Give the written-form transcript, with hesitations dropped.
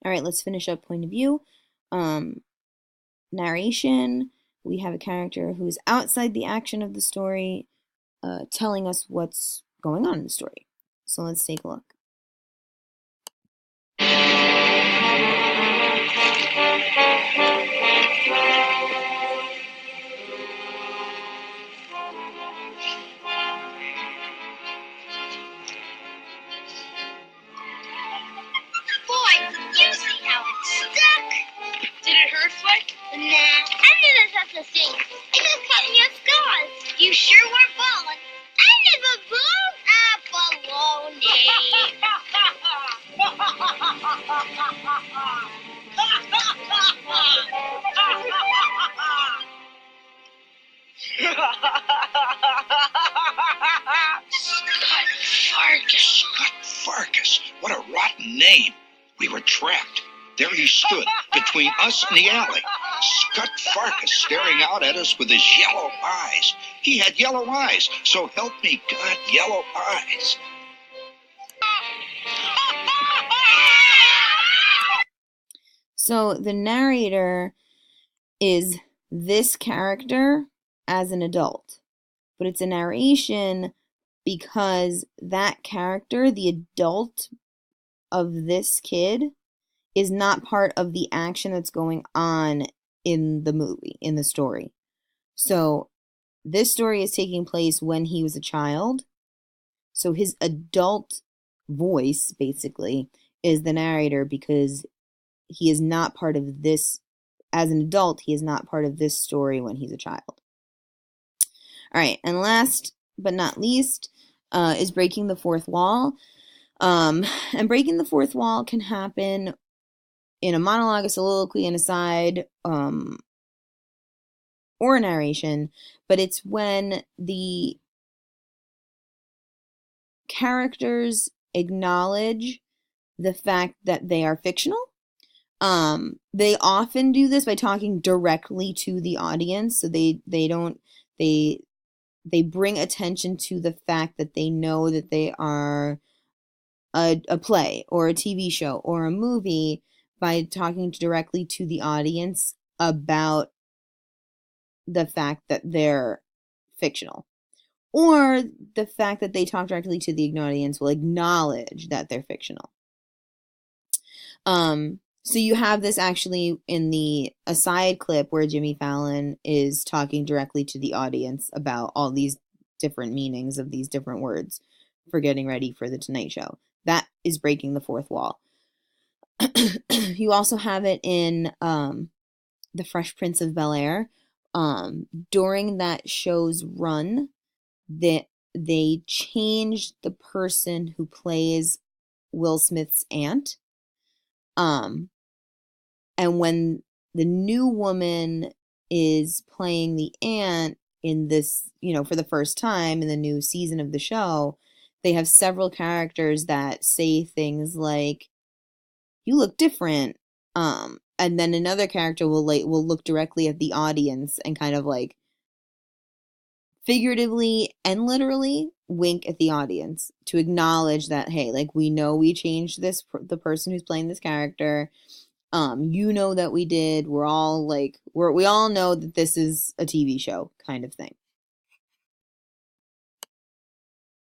All right, let's finish up point of view. Narration. We have a character who is outside the action of the story, telling us what's going on in the story. So let's take a look. Boy, you see how it's stuck? Did it hurt, Flick? Nah, I never touched the thing. It just cut me a scars. You sure weren't balling. I never balled. Baloney. Scott Farkas. What a rotten name. We were trapped. There he stood, between us and the alley. Scott Farkas staring out at us with his yellow eyes. He had yellow eyes, so help me God, yellow eyes. So the narrator is this character as an adult, but it's a narration because that character, the adult of this kid, is not part of the action that's going on in the movie, in the story. So this story is taking place when he was a child. So his adult voice, basically, is the narrator because he is not part of this, as an adult, he is not part of this story when he's a child. All right, and last but not least is breaking the fourth wall. And breaking the fourth wall can happen in a monologue, a soliloquy, an aside, or a narration, but it's when the characters acknowledge the fact that they are fictional. They often do this by talking directly to the audience, so they bring attention to the fact that they know that they are a play or a TV show or a movie by talking directly to the audience about the fact that they're fictional. Or the fact that they talk directly to the audience will acknowledge that they're fictional. So you have this actually in the aside clip where Jimmy Fallon is talking directly to the audience about all these different meanings of these different words for getting ready for the Tonight Show. That is breaking the fourth wall. You also have it in The Fresh Prince of Bel-Air. During that show's run, they changed the person who plays Will Smith's aunt. And when the new woman is playing the aunt in this, for the first time in the new season of the show, they have several characters that say things like, "You look different." And then another character will look directly at the audience and kind of like figuratively and literally wink at the audience to acknowledge that, hey, like, we know we changed the person who's playing this character. You know that we did. We're all like, we all know that this is a TV show kind of thing.